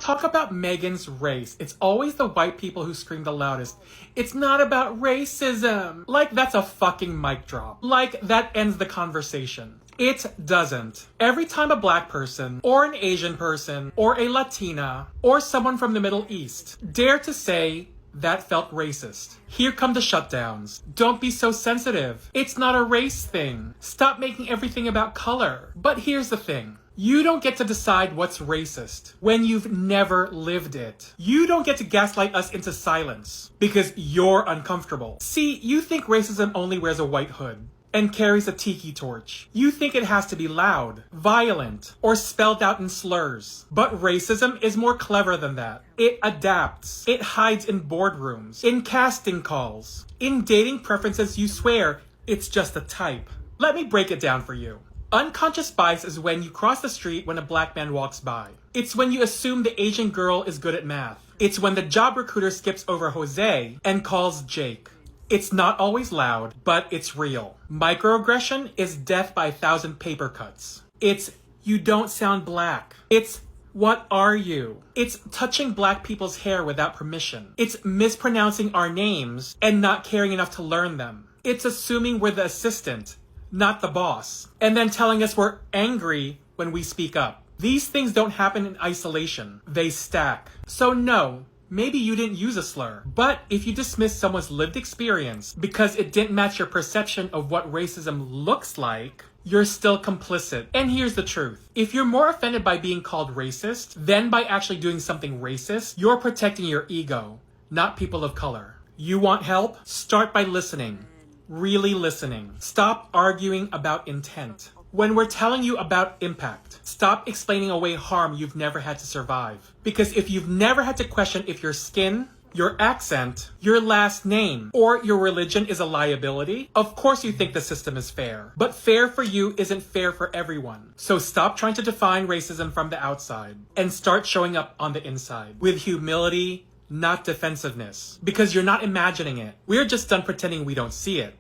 talk about Meghan's race, it's always the white people who scream the loudest. It's not about racism. Like, that's a fucking mic drop. Like, that ends the conversation. It doesn't. Every time a black person, or an Asian person, or a Latina, or someone from the Middle East dare to say that felt racist, here come the shutdowns. Don't be so sensitive. It's not a race thing. Stop making everything about color. But here's the thing. You don't get to decide what's racist when you've never lived it. You don't get to gaslight us into silence because you're uncomfortable. See, you think racism only wears a white hood and carries a tiki torch. You think it has to be loud, violent, or spelled out in slurs. But racism is more clever than that. It adapts. It hides in boardrooms, in casting calls, in dating preferences you swear it's just a type. Let me break it down for you. Unconscious bias is when you cross the street when a black man walks by. It's when you assume the Asian girl is good at math. It's when the job recruiter skips over Jose and calls Jake. It's not always loud, but it's real. Microaggression is death by 1,000 paper cuts. It's you don't sound black. It's what are you? It's touching black people's hair without permission. It's mispronouncing our names and not caring enough to learn them. It's assuming we're the assistant, not the boss, and then telling us we're angry when we speak up. These things don't happen in isolation. They stack. So no, maybe you didn't use a slur, but if you dismiss someone's lived experience because it didn't match your perception of what racism looks like, you're still complicit. And here's the truth. If you're more offended by being called racist than by actually doing something racist, you're protecting your ego, not people of color. You want help? Start by listening. Really listening. Stop arguing about intent. When we're telling you about impact, stop explaining away harm you've never had to survive. Because if you've never had to question if your skin, your accent, your last name, or your religion is a liability, of course you think the system is fair. But fair for you isn't fair for everyone. So stop trying to define racism from the outside and start showing up on the inside with humility, not defensiveness. Because you're not imagining it. We're just done pretending we don't see it.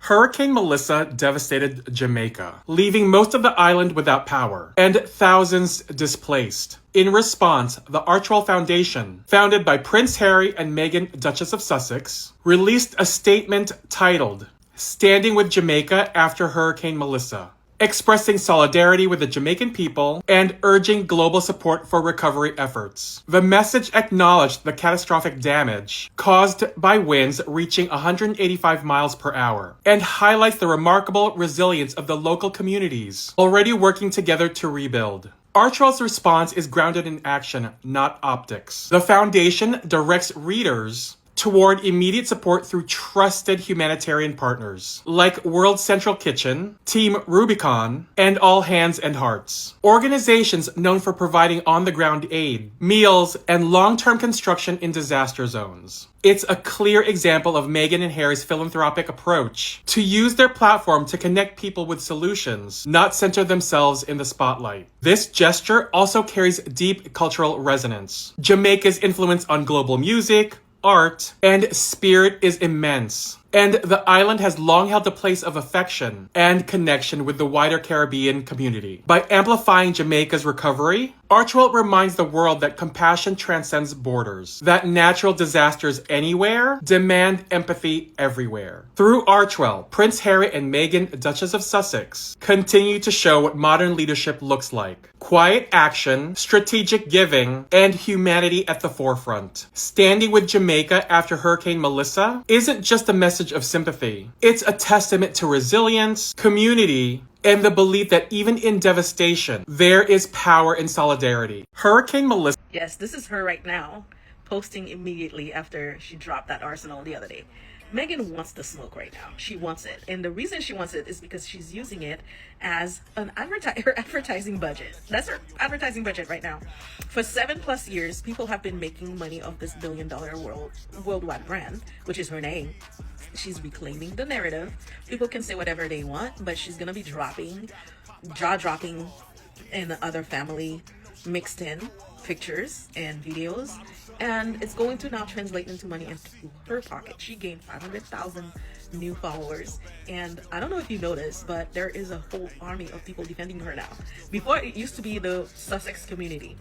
Hurricane Melissa devastated Jamaica, leaving most of the island without power and thousands displaced. In response, the Archwell Foundation, founded by Prince Harry and Meghan, Duchess of Sussex, released a statement titled, "Standing with Jamaica After Hurricane Melissa," expressing solidarity with the Jamaican people and urging global support for recovery efforts. The message acknowledged the catastrophic damage caused by winds reaching 185 miles per hour and highlights the remarkable resilience of the local communities already working together to rebuild. Archwell's response is grounded in action, not optics. The foundation directs readers toward immediate support through trusted humanitarian partners like World Central Kitchen, Team Rubicon, and All Hands and Hearts. Organizations known for providing on-the-ground aid, meals, and long-term construction in disaster zones. It's a clear example of Meghan and Harry's philanthropic approach to use their platform to connect people with solutions, not center themselves in the spotlight. This gesture also carries deep cultural resonance. Jamaica's influence on global music, art, and spirit is immense, and the island has long held a place of affection and connection with the wider Caribbean community. By amplifying Jamaica's recovery, Archwell reminds the world that compassion transcends borders, that natural disasters anywhere demand empathy everywhere. Through Archwell, Prince Harry and Meghan, Duchess of Sussex, continue to show what modern leadership looks like. Quiet action, strategic giving, and humanity at the forefront. Standing with Jamaica after Hurricane Melissa isn't just a message of sympathy. It's a testament to resilience, community, and the belief that even in devastation, there is power in solidarity. Hurricane Melissa. Yes, this is her right now, posting immediately after she dropped that arsenal the other day. Meghan wants the smoke right now. She wants it. And the reason she wants it is because she's using it as her advertising budget. That's her advertising budget right now. For 7+ years, people have been making money off this billion-dollar worldwide brand, which is her name. She's reclaiming the narrative. People can say whatever they want, but she's going to be jaw-dropping and the other family mixed in pictures and videos, and it's going to now translate into money into her pocket. She gained 500,000 new followers, and I don't know if you noticed, but there is a whole army of people defending her now. Before, it used to be the Sussex community.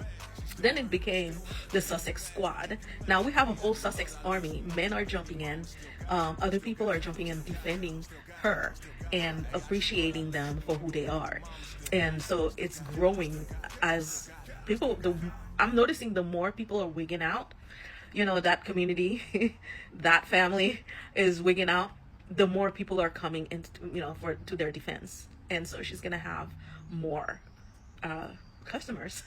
Then it became the Sussex Squad. Now we have a whole Sussex army. Men are jumping in. Other people are jumping in, defending her and appreciating them for who they are. And so it's growing as people. I'm noticing the more people are wigging out, that community, that family is wigging out, the more people are coming into, to their defense. And so she's gonna have more customers.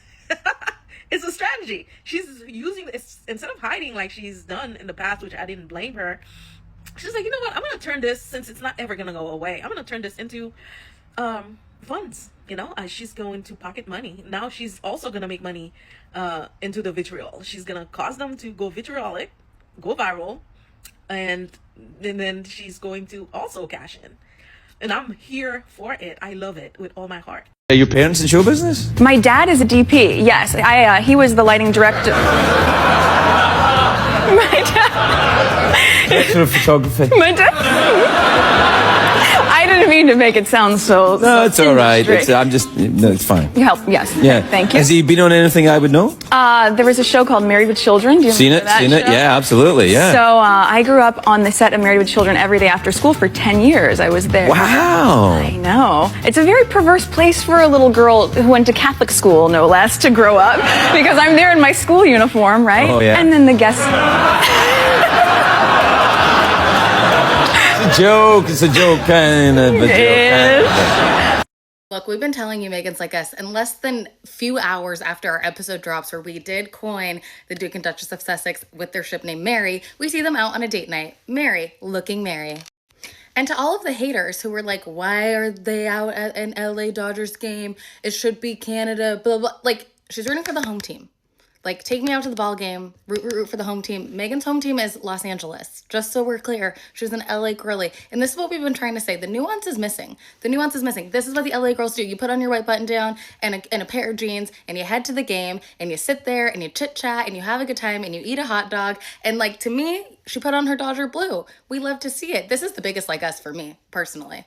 It's a strategy. She's using this instead of hiding like she's done in the past, which I didn't blame her. She's like, you know what? I'm gonna turn this, since it's not ever gonna go away, I'm gonna turn this into funds. She's going to pocket money. Now she's also gonna make money into the vitriol. She's gonna cause them to go vitriolic, go viral, and then she's going to also cash in. And I'm here for it. I love it with all my heart. Are your parents in show business? My dad is a DP. Yes, he was the lighting director. My dad. Director of photography. My dad. I didn't mean to make it sound so. No, it's all right. It's fine. You help. Yes. Yeah. Thank you. Has he been on anything I would know? There was a show called Married with Children. Do you Seen remember that it? show? Yeah, absolutely. Yeah. So I grew up on the set of Married with Children every day after school for 10 years. I was there. Wow. I know. It's a very perverse place for a little girl who went to Catholic school, no less, to grow up, because I'm there in my school uniform, right? Oh, yeah. And then the guests. It's a joke, kind of. Look, we've been telling you Meghan's like us in less than few hours after our episode drops where we did coin the Duke and Duchess of Sussex with their ship named Mary. We see them out on a date night. Mary, looking merry. And to all of the haters who were like, why are they out at an LA Dodgers game? It should be Canada, blah, blah. Like, she's rooting for the home team. Like, take me out to the ball game, root for the home team. Meghan's home team is Los Angeles. Just so we're clear, she's an LA girly. And this is what we've been trying to say. The nuance is missing. This is what the LA girls do. You put on your white button down and a pair of jeans, and you head to the game, and you sit there, and you chit-chat, and you have a good time, and you eat a hot dog. And, like, to me, she put on her Dodger blue. We love to see it. This is the biggest like us for me, personally.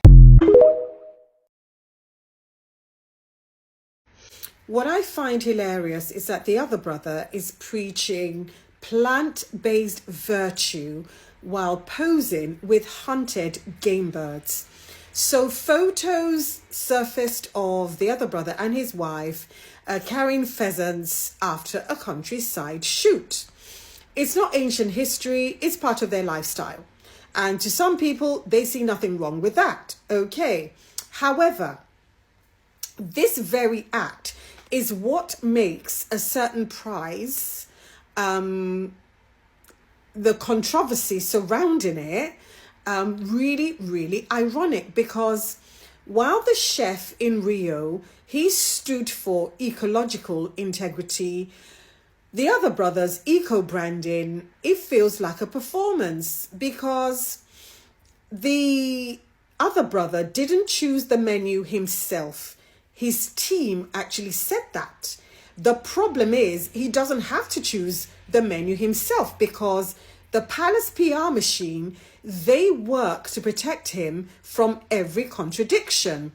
What I find hilarious is that the other brother is preaching plant-based virtue while posing with hunted game birds. So photos surfaced of the other brother and his wife carrying pheasants after a countryside shoot. It's not ancient history, it's part of their lifestyle. And to some people, they see nothing wrong with that. Okay. However, this very act is what makes a certain prize, the controversy surrounding it, really, really ironic, because while the chef in Rio, he stood for ecological integrity, the other brother's eco-branding, it feels like a performance, because the other brother didn't choose the menu himself. His team actually said that. The problem is he doesn't have to choose the menu himself, because the Palace PR machine, they work to protect him from every contradiction.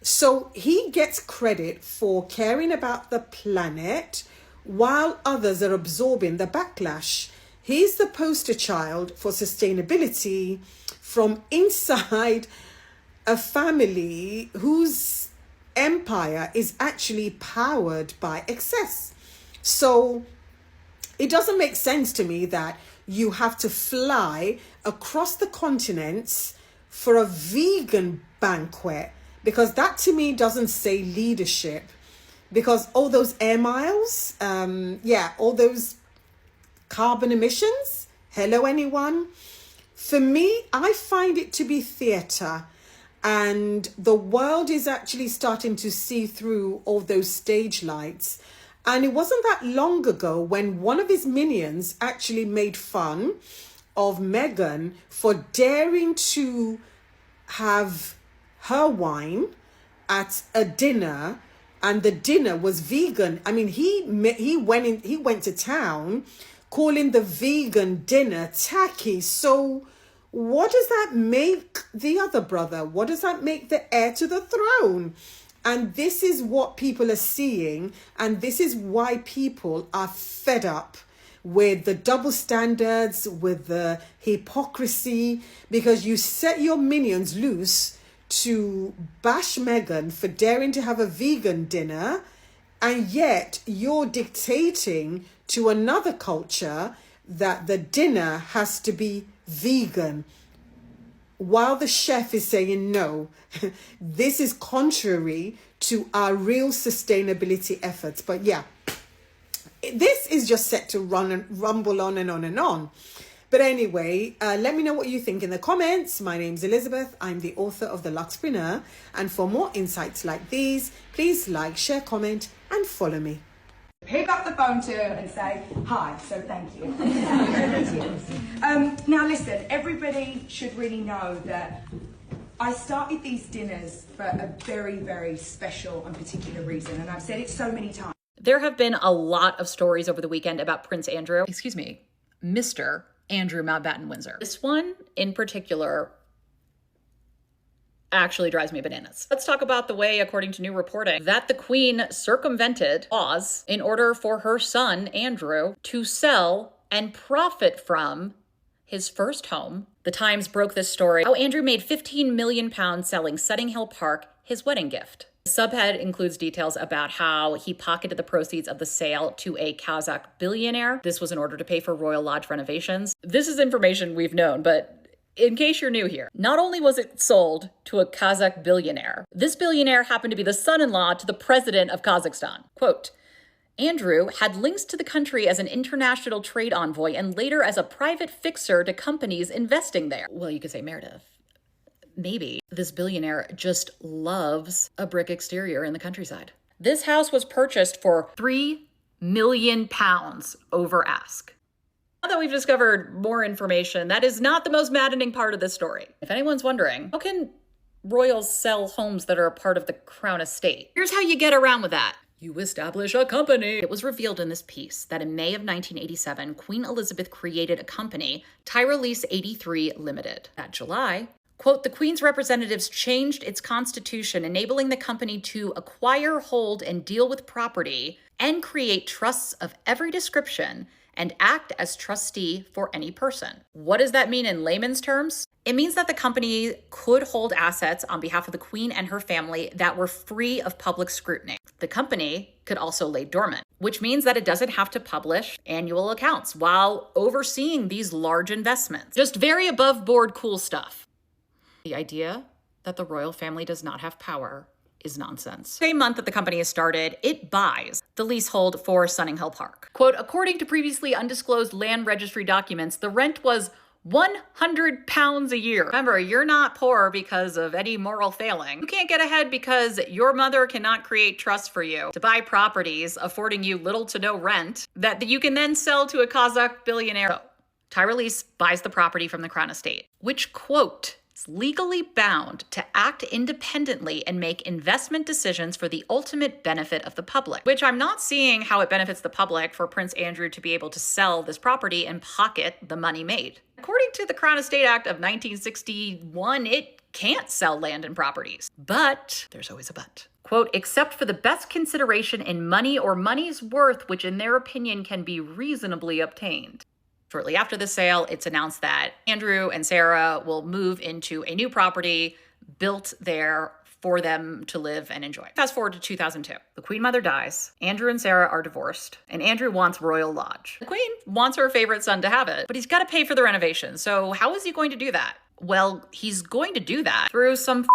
So he gets credit for caring about the planet while others are absorbing the backlash. He's the poster child for sustainability from inside a family whose empire is actually powered by excess. So it doesn't make sense to me that you have to fly across the continents for a vegan banquet, because that to me doesn't say leadership. Because all those air miles, all those carbon emissions, hello anyone? For me, I find it to be theatre. And the world is actually starting to see through all those stage lights. And it wasn't that long ago when one of his minions actually made fun of Meghan for daring to have her wine at a dinner, and the dinner was vegan. I mean, he went to town calling the vegan dinner tacky. So what does that make the other brother? What does that make the heir to the throne? And this is what people are seeing. And this is why people are fed up with the double standards, with the hypocrisy, because you set your minions loose to bash Meghan for daring to have a vegan dinner, and yet you're dictating to another culture that the dinner has to be vegan, while the chef is saying no. This is contrary to our real sustainability efforts. But yeah, this is just set to run and rumble on and on and on. But anyway, let me know what you think in the comments. My name's Elizabeth. I'm the author of The Luxpreneur. And for more insights like these, please like, share, comment, and follow me. Pick up the phone to her and say, hi, so thank you. Now listen, everybody should really know that I started these dinners for a very, very special and particular reason. And I've said it so many times. There have been a lot of stories over the weekend about Prince Andrew. Excuse me, Mr. Andrew Mountbatten Windsor. This one in particular actually drives me bananas. Let's talk about the way, according to new reporting, that the Queen circumvented laws in order for her son, Andrew, to sell and profit from his first home. The Times broke this story, how Andrew made £15 million selling Setting Hill Park, his wedding gift. The subhead includes details about how he pocketed the proceeds of the sale to a Kazakh billionaire. This was in order to pay for Royal Lodge renovations. This is information we've known, but in case you're new here, not only was it sold to a Kazakh billionaire, this billionaire happened to be the son-in-law to the president of Kazakhstan. Quote, Andrew had links to the country as an international trade envoy and later as a private fixer to companies investing there. Well, you could say Meredith. Maybe this billionaire just loves a brick exterior in the countryside. This house was purchased for £3 million over ask. Now that we've discovered more information, that is not the most maddening part of this story. If anyone's wondering, how can royals sell homes that are a part of the crown estate? Here's how you get around with that. You establish a company. It was revealed in this piece that in May of 1987, Queen Elizabeth created a company, Tyrolese 83 Limited. That July, quote, the Queen's representatives changed its constitution, enabling the company to acquire, hold, and deal with property and create trusts of every description and act as trustee for any person. What does that mean in layman's terms? It means that the company could hold assets on behalf of the Queen and her family that were free of public scrutiny. The company could also lay dormant, which means that it doesn't have to publish annual accounts while overseeing these large investments. Just very above board cool stuff. The idea that the royal family does not have power is nonsense. Same month that the company is started, it buys the leasehold for Sunning Hill Park. Quote, according to previously undisclosed land registry documents, the rent was £100 a year. Remember, you're not poor because of any moral failing. You can't get ahead because your mother cannot create trust for you to buy properties affording you little to no rent that you can then sell to a Kazakh billionaire. So, Tyrolese buys the property from the Crown Estate, which, quote, is legally bound to act independently and make investment decisions for the ultimate benefit of the public, which I'm not seeing how it benefits the public for Prince Andrew to be able to sell this property and pocket the money made. According to the Crown Estate Act of 1961, it can't sell land and properties. But there's always a but. Quote, except for the best consideration in money or money's worth, which in their opinion can be reasonably obtained. Shortly after the sale, it's announced that Andrew and Sarah will move into a new property built there for them to live and enjoy. Fast forward to 2002. The Queen Mother dies. Andrew and Sarah are divorced, and Andrew wants Royal Lodge. The Queen wants her favorite son to have it, but he's got to pay for the renovation. So how is he going to do that? Well, he's going to do that through some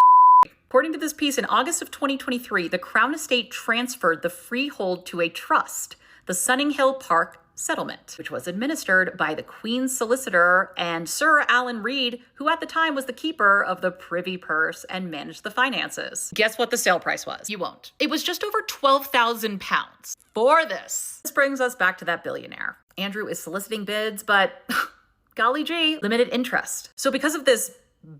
According to this piece, in August of 2023, the Crown Estate transferred the freehold to a trust, the Sunning Hill Park Settlement, which was administered by the Queen's solicitor and Sir Alan Reid, who at the time was the keeper of the privy purse and managed the finances. Guess what the sale price was? You won't. It was just over £12,000 for this. This brings us back to that billionaire. Andrew is soliciting bids, but golly gee, limited interest. So because of this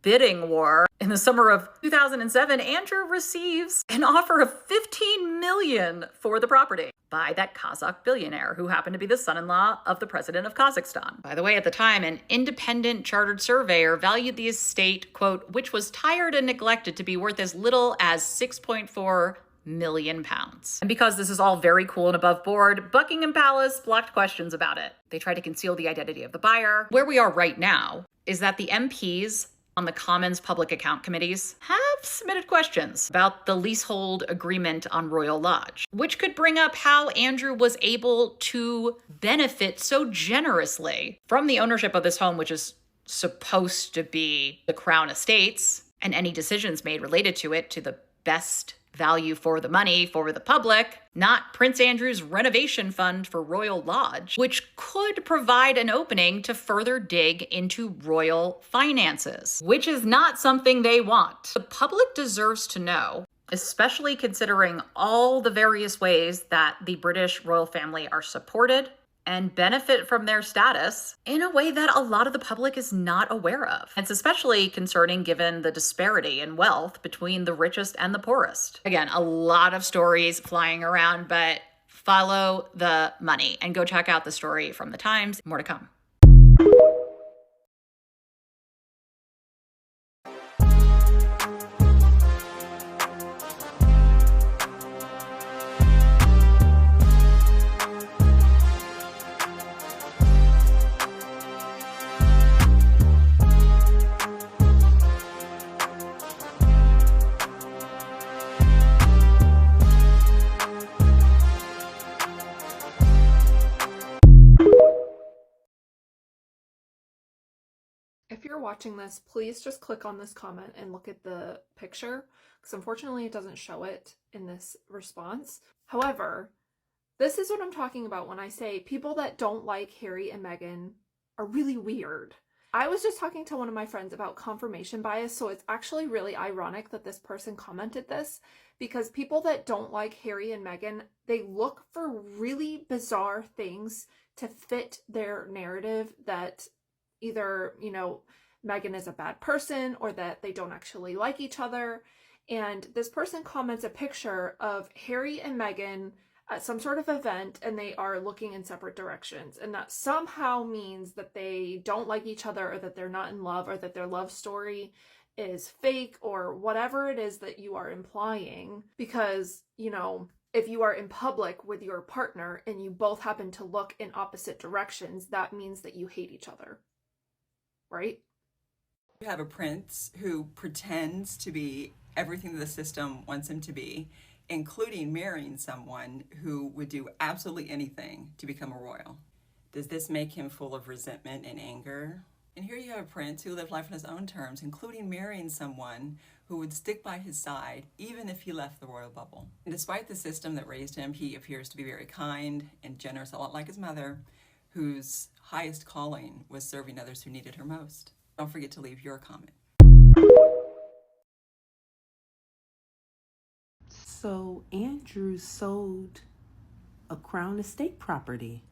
bidding war, in the summer of 2007, Andrew receives an offer of £15 million for the property by that Kazakh billionaire who happened to be the son-in-law of the president of Kazakhstan. By the way, at the time, an independent chartered surveyor valued the estate, quote, which was tired and neglected, to be worth as little as £6.4 million. And because this is all very cool and above board, Buckingham Palace blocked questions about it. They tried to conceal the identity of the buyer. Where we are right now is that the MPs on the Commons Public Account Committees have submitted questions about the leasehold agreement on Royal Lodge, which could bring up how Andrew was able to benefit so generously from the ownership of this home, which is supposed to be the Crown Estate's, and any decisions made related to it to the best value for the money for the public, not Prince Andrew's renovation fund for Royal Lodge, which could provide an opening to further dig into royal finances, which is not something they want. The public deserves to know, especially considering all the various ways that the British royal family are supported and benefit from their status in a way that a lot of the public is not aware of. It's especially concerning given the disparity in wealth between the richest and the poorest. Again, a lot of stories flying around, but follow the money and go check out the story from the Times. More to come. If you're watching this, please just click on this comment and look at the picture, because unfortunately it doesn't show it in this response. However, this is what I'm talking about when I say people that don't like Harry and Meghan are really weird. I was just talking to one of my friends about confirmation bias, so it's actually really ironic that this person commented this, because people that don't like Harry and Meghan, they look for really bizarre things to fit their narrative that either, you know, Meghan is a bad person or that they don't actually like each other. And this person comments a picture of Harry and Meghan at some sort of event and they are looking in separate directions. And that somehow means that they don't like each other or that they're not in love or that their love story is fake or whatever it is that you are implying. Because, you know, if you are in public with your partner and you both happen to look in opposite directions, that means that you hate each other. Right? You have a prince who pretends to be everything the system wants him to be, including marrying someone who would do absolutely anything to become a royal. Does this make him full of resentment and anger? And here you have a prince who lived life on his own terms, including marrying someone who would stick by his side even if he left the royal bubble. And despite the system that raised him, he appears to be very kind and generous, a lot like his mother, whose highest calling was serving others who needed her most. Don't forget to leave your comment. So Andrew sold a Crown Estate property.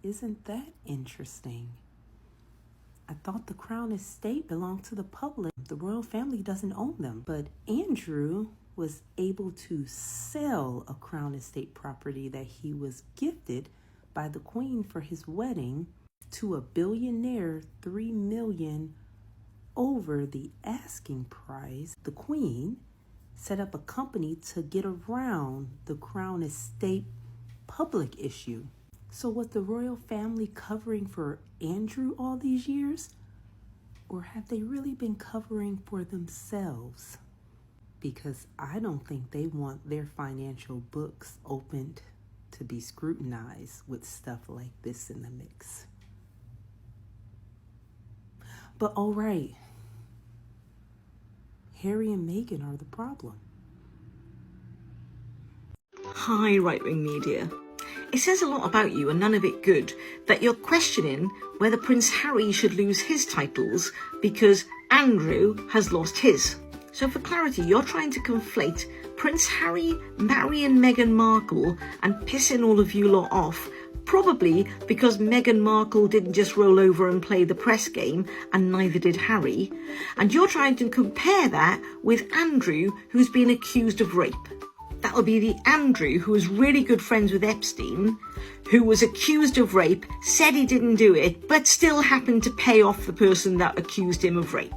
Isn't that interesting? I thought the Crown Estate belonged to the public. The royal family doesn't own them. But Andrew was able to sell a Crown Estate property that he was gifted by the Queen for his wedding to a billionaire, $3 million over the asking price. The Queen set up a company to get around the Crown Estate public issue. So was the royal family covering for Andrew all these years? Or have they really been covering for themselves? Because I don't think they want their financial books opened to be scrutinized with stuff like this in the mix. But all right, Harry and Meghan are the problem. Hi, right-wing media. It says a lot about you, and none of it good, that you're questioning whether Prince Harry should lose his titles because Andrew has lost his. So for clarity, you're trying to conflate Prince Harry marrying Meghan Markle and pissing all of you lot off, probably because Meghan Markle didn't just roll over and play the press game, and neither did Harry. And you're trying to compare that with Andrew, who's been accused of rape. That'll be the Andrew who was really good friends with Epstein, who was accused of rape, said he didn't do it, but still happened to pay off the person that accused him of rape.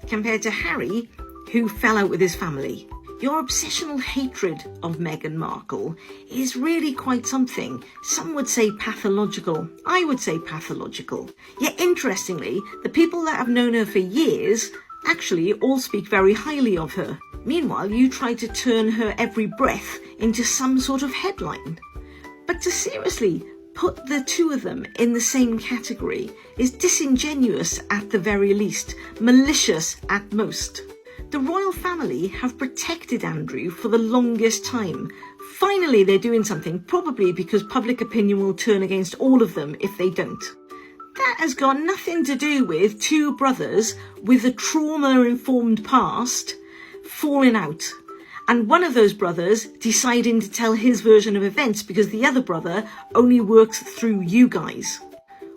Compared to Harry, who fell out with his family. Your obsessional hatred of Meghan Markle is really quite something. Some would say pathological. I would say pathological. Yet interestingly, the people that have known her for years actually all speak very highly of her. Meanwhile, you try to turn her every breath into some sort of headline. But to seriously put the two of them in the same category is disingenuous at the very least, malicious at most. The royal family have protected Andrew for the longest time. Finally, they're doing something, probably because public opinion will turn against all of them if they don't. That has got nothing to do with two brothers with a trauma-informed past falling out, and one of those brothers deciding to tell his version of events because the other brother only works through you guys.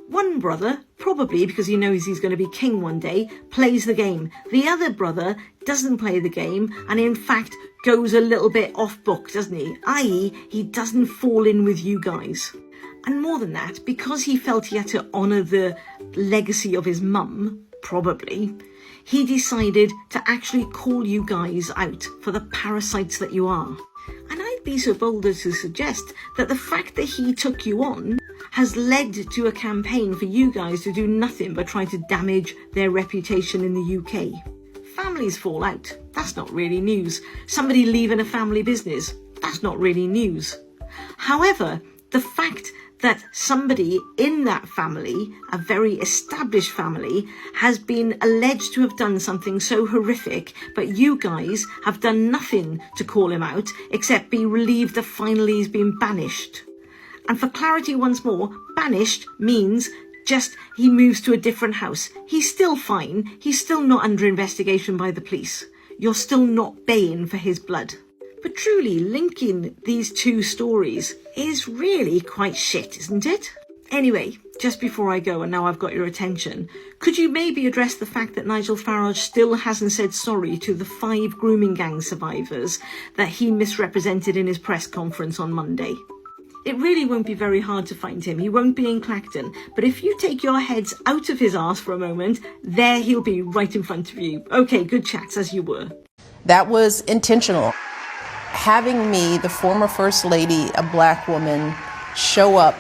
One brother, probably because he knows he's going to be king one day, plays the game. The other brother doesn't play the game and in fact goes a little bit off book, doesn't he? i.e. he doesn't fall in with you guys. And more than that, because he felt he had to honour the legacy of his mum, probably, he decided to actually call you guys out for the parasites that you are. And I'd be so bold as to suggest that the fact that he took you on has led to a campaign for you guys to do nothing but try to damage their reputation in the UK. Families fall out. That's not really news. Somebody leaving a family business. That's not really news. However, the fact that somebody in that family, a very established family, has been alleged to have done something so horrific, but you guys have done nothing to call him out except be relieved that finally he's been banished. And for clarity once more, banished means just he moves to a different house. He's still fine. He's still not under investigation by the police. You're still not baying for his blood. But truly, linking these two stories is really quite shit, isn't it? Anyway, just before I go, and now I've got your attention, could you maybe address the fact that Nigel Farage still hasn't said sorry to the 5 grooming gang survivors that he misrepresented in his press conference on Monday? It really won't be very hard to find him. He won't be in Clacton. But if you take your heads out of his arse for a moment, there he'll be right in front of you. Okay, good chats as you were. That was intentional. Having me, the former First Lady, a black woman, show up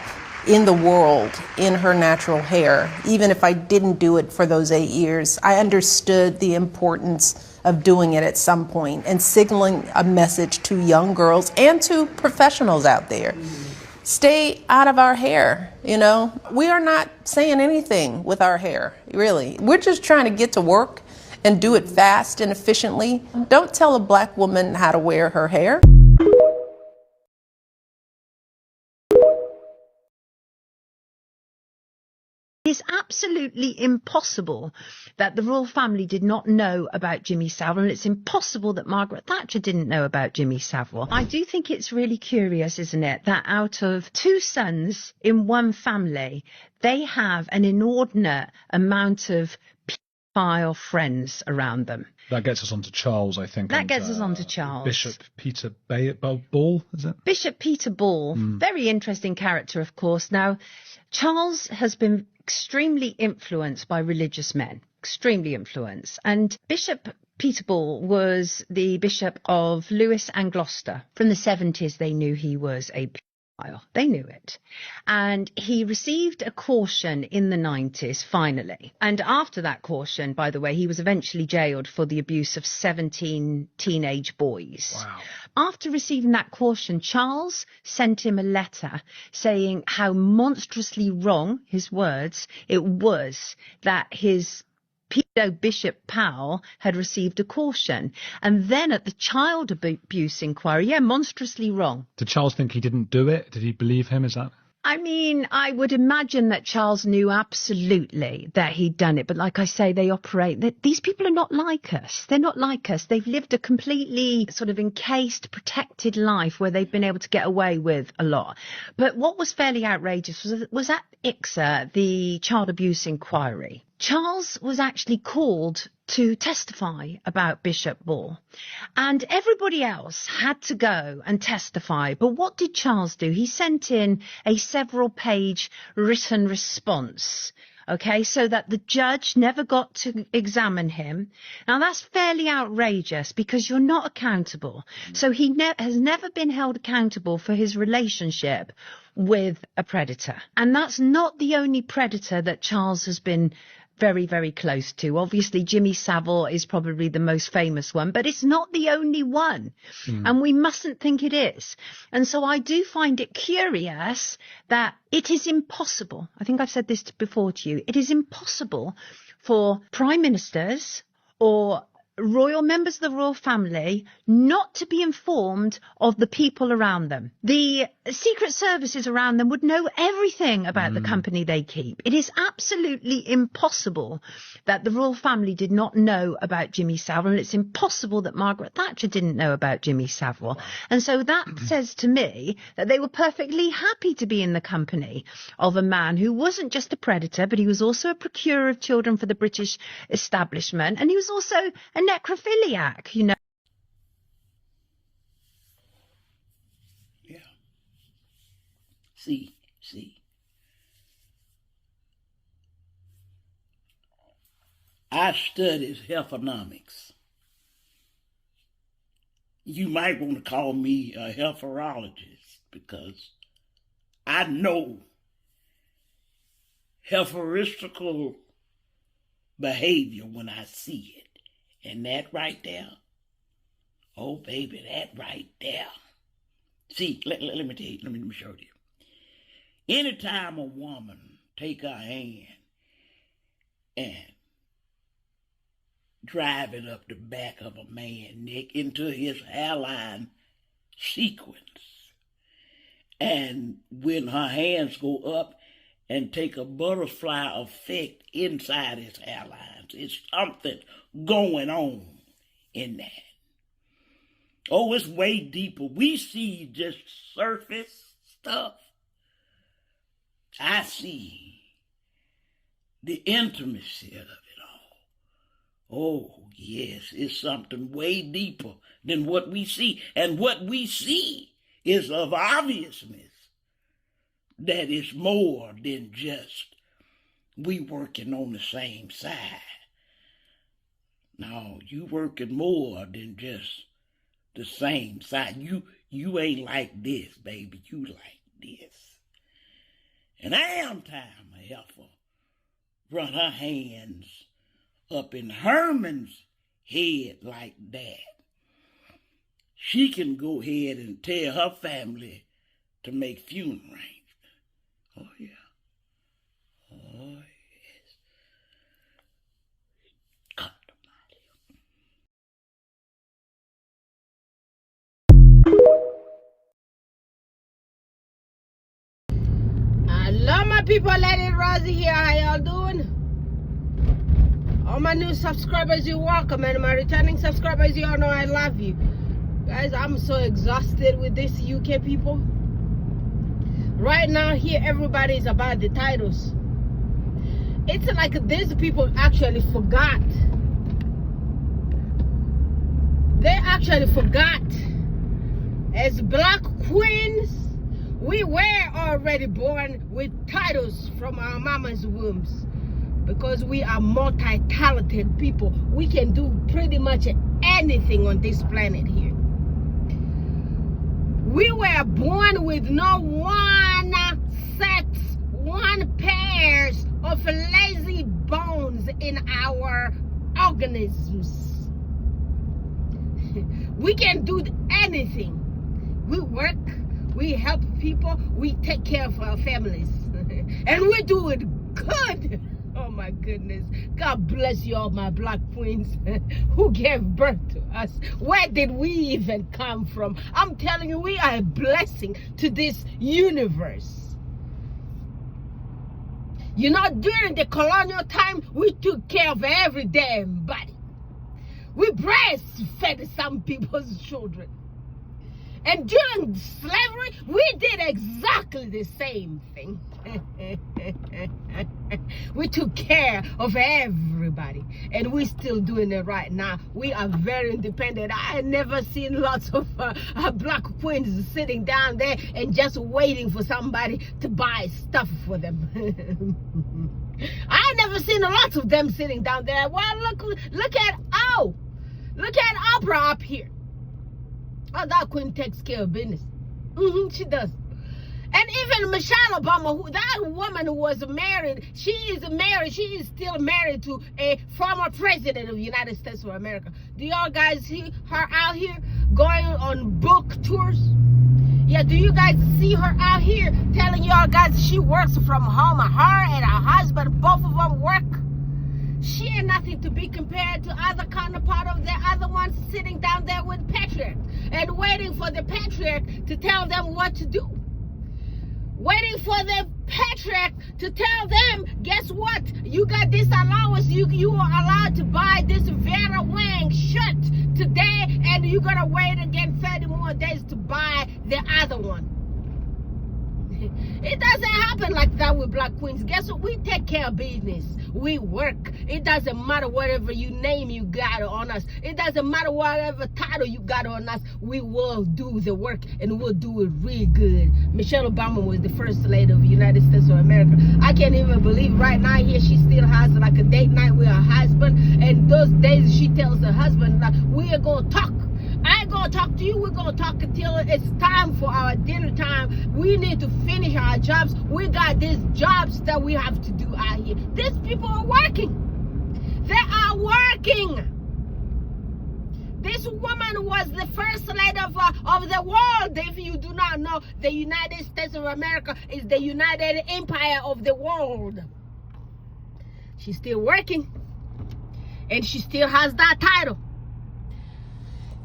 in the world in her natural hair, even if I didn't do it for those 8 years, I understood the importance of doing it at some point and signaling a message to young girls and to professionals out there. Stay out of our hair, you know? We are not saying anything with our hair, really. We're just trying to get to work and do it fast and efficiently. Don't tell a black woman how to wear her hair. It's absolutely impossible that the royal family did not know about Jimmy Savile, and it's impossible that Margaret Thatcher didn't know about Jimmy Savile. I do think it's really curious, isn't it, that out of 2 sons in one family, they have an inordinate amount of pedophile friends around them. That gets us on to Charles, I think. That gets us on to Charles. Bishop Peter Ball, is it? Bishop Peter Ball, very interesting character, of course. Now, Charles has been extremely influenced by religious men, extremely influenced. And Bishop Peter Ball was the Bishop of Lewes and Gloucester. From the 70s, they knew he was a pedophile. They knew it. And he received a caution in the 90s, finally. And after that caution, by the way, he was eventually jailed for the abuse of 17 teenage boys. Wow. After receiving that caution, Charles sent him a letter saying how monstrously wrong, his words, it was that his pedo Bishop Powell had received a caution. And then at the child abuse inquiry, monstrously wrong. Did Charles think he didn't do it? Did he believe him? Is that... I mean, I would imagine that Charles knew absolutely that he'd done it. But like I say, they operate. These people are not like us. They're not like us. They've lived a completely sort of encased, protected life where they've been able to get away with a lot. But what was fairly outrageous was at ICSA, the child abuse inquiry. Charles was actually called to testify about Bishop Ball, and everybody else had to go and testify. But what did Charles do? He sent in a several-page written response, okay, so that the judge never got to examine him. Now, that's fairly outrageous because you're not accountable. So he has never been held accountable for his relationship with a predator. And that's not the only predator that Charles has been very, very close to. Obviously, Jimmy Savile is probably the most famous one, but it's not the only one. And we mustn't think it is. And so I do find it curious that it is impossible. I think I've said this before to you. It is impossible for prime ministers or royal members of the royal family not to be informed of the people around them. The secret services around them would know everything about the company they keep. It is absolutely impossible that the royal family did not know about Jimmy Savile, and it's impossible that Margaret Thatcher didn't know about Jimmy Savile. And so that says to me that they were perfectly happy to be in the company of a man who wasn't just a predator, but he was also a procurer of children for the British establishment, and he was also a necrophiliac, you know. Yeah. See. I studied healthonomics. You might want to call me a healthorologist because I know healthoristical behavior when I see it. And that right there, oh baby, that right there. See, let me tell you, let me show you. Anytime a woman take her hand and drive it up the back of a man's neck into his hairline sequence, and when her hands go up and take a butterfly effect inside his hairlines, it's something going on in that. Oh, it's way deeper. We see just surface stuff. I see the intimacy of it all. Oh, yes, it's something way deeper than what we see. And what we see is of obviousness that it's more than just we working on the same side. No, you working more than just the same side. You ain't like this, baby. You like this. And am time a heifer run her hands up in Herman's head like that. She can go ahead and tell her family to make funeral arrangements. Oh, yeah. Oh, yes. God Hello, my people. Lady Rosie here. How y'all doing? All my new subscribers, you're welcome. And my returning subscribers, y'all know I love you. Guys, I'm so exhausted with this UK people. Right now, here, everybody is about the titles. It's like these people actually forgot. They actually forgot. As black queens, we were already born with titles from our mama's wombs. Because we are multi-talented people. We can do pretty much anything on this planet here. We were born with no one sets, one pairs of lazy bones in our organisms. We can do anything. We work, we help people, we take care of our families. And we do it good. Oh my goodness. God bless you all, my black queens who gave birth to us. Where did we even come from? I'm telling you, we are a blessing to this universe. You know, during the colonial time, we took care of every damn body. We breastfed some people's children. And during slavery, we did exactly exactly the same thing. We took care of everybody, and we're still doing it right now. We are very independent. I had never seen lots of black queens sitting down there and just waiting for somebody to buy stuff for them. I never seen lots of them sitting down there. Well, look at Oprah up here. Oh, that queen takes care of business. She does. And even Michelle Obama, that woman who was married, she is still married to a former president of the United States of America. Do y'all guys see her out here going on book tours? Yeah, do you guys see her out here telling y'all guys she works from home? Her and her husband, both of them work. She ain't nothing to be compared to other counterpart of the other ones sitting down there with patriarchs and waiting for the patriarch to tell them what to do. Waiting for the patriarch to tell them, guess what? You got this allowance. You are allowed to buy this Vera Wang shirt today, and you're gonna wait again 30 more days to buy the other one. It doesn't happen like that with black queens. Guess what? We take care of business. We work. It doesn't matter whatever name you got on us. It doesn't matter whatever title you got on us. We will do the work, and we'll do it really good. Michelle Obama was the first lady of the United States of America. I can't even believe right now here she still has like a date night with her husband, and those days she tells her husband, like, we are going to talk. I ain't gonna talk to you. We're gonna talk until it's time for our dinner time. We need to finish our jobs. We got these jobs that we have to do out here. These people are working. They are working. This woman was the first lady of the world. If you do not know, the United States of America is the United Empire of the world. She's still working, and she still has that title.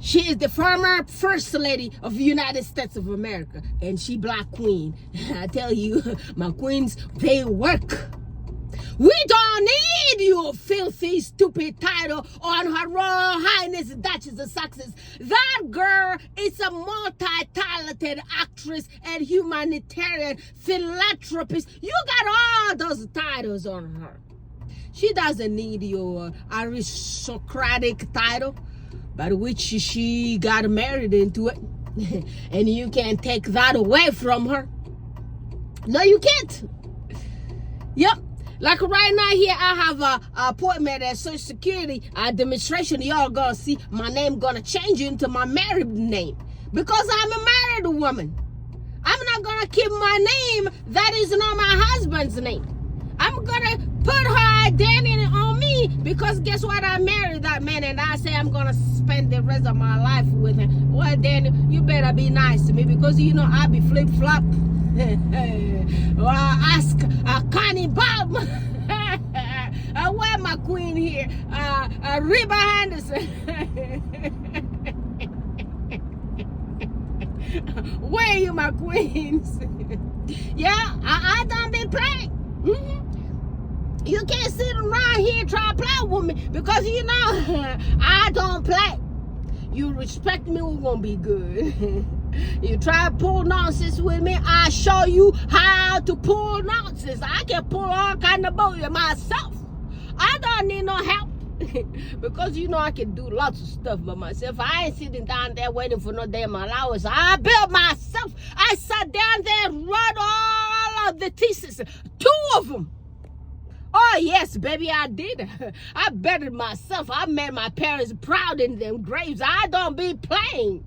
She is the former first lady of the United States of America, and she black queen. I tell you, my queens, they work. We don't need your filthy, stupid title on Her Royal Highness Duchess of Sussex. That girl is a multi-talented actress and humanitarian philanthropist. You got all those titles on her. She doesn't need your aristocratic title, by which she got married into it. And you can't take that away from her. No, you can't. Yep. Like right now here, I have a appointment at Social Security demonstration. Y'all gonna see my name gonna change into my married name, because I'm a married woman. I'm not gonna keep my name that is not my husband's name. I'm gonna put her identity on me, because guess what? I married that man, and I say I'm gonna spend the rest of my life with him. Well, then you better be nice to me, because you know I be flip flop. Well, ask Connie Bob. Where my queen here? Reba Henderson. Where you, my queens? Yeah, I don't be playing. You can't sit around here and try to play with me, because you know I don't play. You respect me, we're gonna be good. You try to pull nonsense with me, I show you how to pull nonsense. I can pull all kind of bullshit myself. I don't need no help. Because you know I can do lots of stuff by myself. I ain't sitting down there waiting for no damn allowance. I built myself. I sat down there and wrote all of the thesis, 2 of them. Oh yes, baby, I did. I bettered myself. I made my parents proud in them graves. I don't be playing.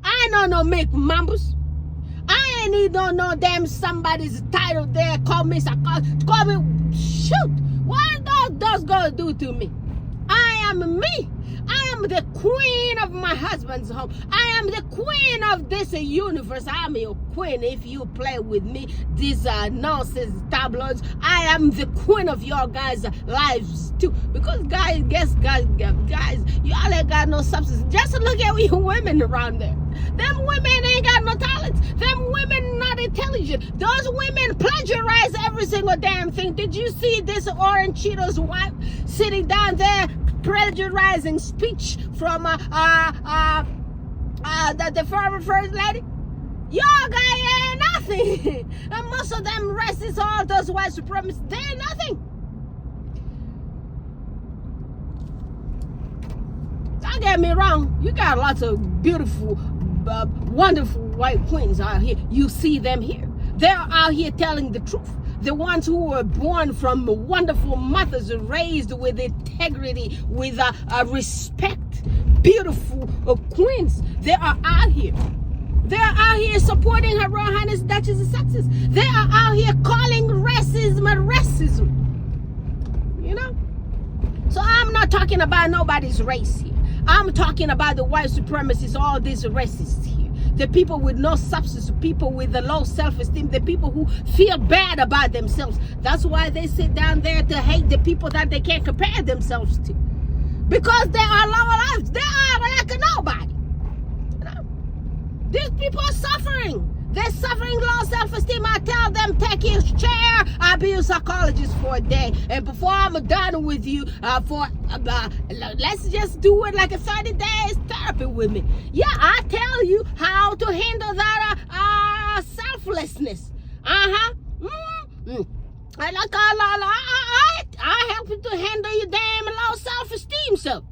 I don't know make mumbles. I ain't need no damn somebody's title there. Call me, shoot. What are those gonna do to me? I am me. I am the queen of my husband's home. I am the queen of this universe. I am your queen if you play with me. These nonsense tabloids. I am the queen of your guys' lives too. Because guys, y'all ain't got no substance. Just look at you women around there. Them women ain't got no talent. Them women not intelligent. Those women plagiarize every single damn thing. Did you see this Orange Cheetos wife sitting down there plagiarizing speech from the former first lady? Y'all guy ain't nothing. mean, and most of them racists, all those white supremacists, they're nothing. Don't get me wrong, you got lots of beautiful, wonderful white queens out here. You see them here. They're out here telling the truth. The ones who were born from wonderful mothers, raised with integrity, with respect, beautiful queens. They are out here. They're out here supporting Her Royal Highness Duchess of Sussex. They are out here calling racism racism. You know? So I'm not talking about nobody's race here. I'm talking about the white supremacists, all these racists here. The people with no substance, the people with the low self-esteem, the people who feel bad about themselves. That's why they sit down there to hate the people that they can't compare themselves to. Because they are lower lives. They are like nobody. You know? These people are suffering. They're suffering low self-esteem. I tell them, take your chair. I'll be a psychologist for a day. And before I'm done with you, let's just do it like a 30 days therapy with me. Yeah, I tell you how to handle that selflessness. I help you to handle your damn low self-esteem stuff.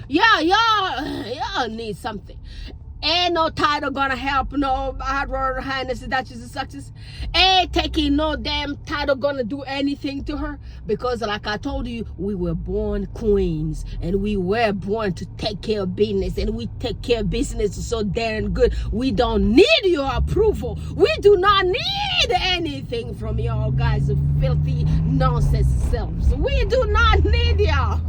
Yeah, y'all need something. Ain't no title gonna help no Her Royal Highness Duchess of Sussex. Ain't taking no damn title gonna do anything to her. Because like I told you, we were born queens. And we were born to take care of business. And we take care of business so darn good. We don't need your approval. We do not need anything from y'all guys of filthy nonsense selves. We do not need y'all.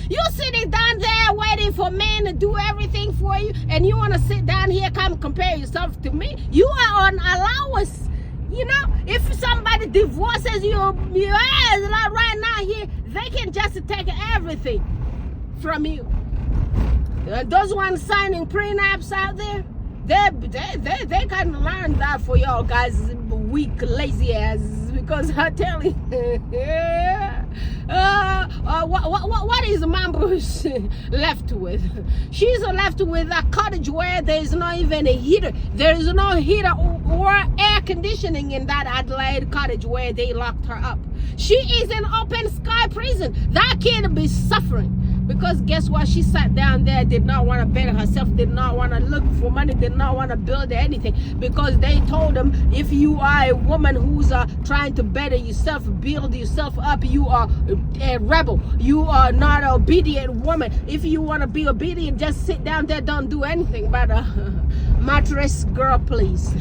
You sitting down there waiting for men to do everything for you, and you want to sit down here, come compare yourself to me? You are on allowance. You know, if somebody divorces you right now here, they can just take everything from you. Those ones signing prenups out there, they can learn that for y'all guys, weak, lazy asses. Because I'm telling you, what is Mambo's left with? She's left with a cottage where there's not even a heater. There is no heater or air conditioning in that Adelaide cottage where they locked her up. She is in open sky prison. That kid be suffering. Because guess what? She sat down there, did not want to better herself, did not want to look for money, did not want to build anything. Because they told them, if you are a woman who's trying to better yourself, build yourself up, you are a rebel. You are not an obedient woman. If you want to be obedient, just sit down there, don't do anything but mattress girl, please.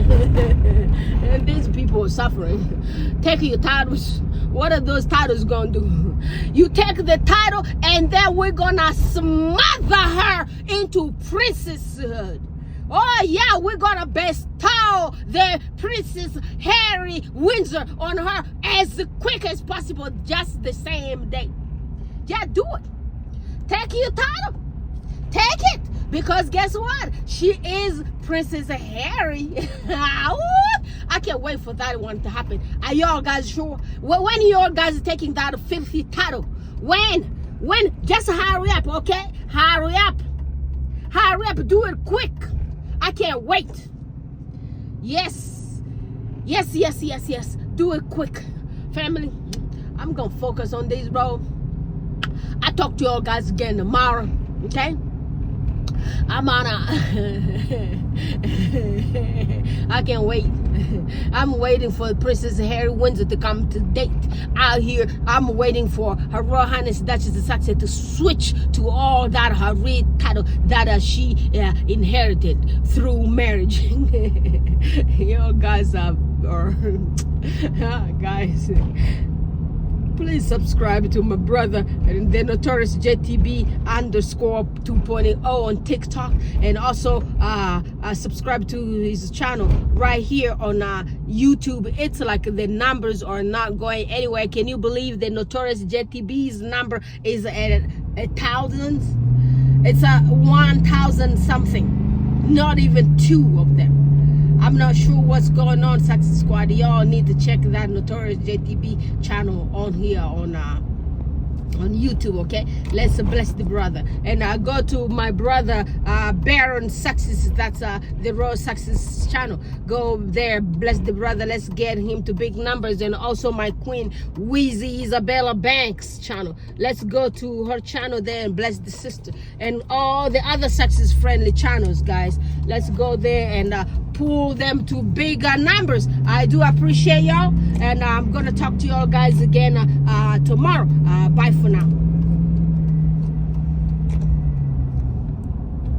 And these people are suffering. Take your titles. What are those titles gonna do? You take the title and then we're gonna smother her into princesshood. Oh yeah, we're gonna bestow the Princess Harry Windsor on her as quick as possible, just the same day. Yeah, do it. Take your title. Take it. Because guess what? She is Princess Harry. I can't wait for that one to happen. Are y'all guys sure? When y'all guys are taking that filthy title? When? Just hurry up, okay? Hurry up. Hurry up. Do it quick. I can't wait. Yes. Do it quick. Family, I'm going to focus on this, bro. I'll talk to y'all guys again tomorrow, okay? I'm on I can't wait. I'm waiting for Princess Harry Windsor to come to date out here. I'm waiting for Her Royal Highness Duchess of Sussex to switch to all that her real title that she inherited through marriage. You guys guys, please subscribe to my brother, the Notorious JTB_2.0 on TikTok, and also subscribe to his channel right here on YouTube. It's like the numbers are not going anywhere. Can you believe the Notorious JTB's number is at 1,000? It's 1,000 something, not even 2 of them. I'm not sure what's going on, Success Squad. Y'all need to check that Notorious JTB channel on here on on YouTube, okay? Let's bless the brother. And go to my brother Baron Success, that's the Raw Success channel. Go there, bless the brother. Let's get him to big numbers. And also my queen Wheezy Isabella Banks channel. Let's go to her channel there and bless the sister. And all the other success friendly channels, guys. Let's go there and pull them to bigger numbers. I do appreciate y'all, and I'm gonna talk to y'all guys again tomorrow. Bye for now.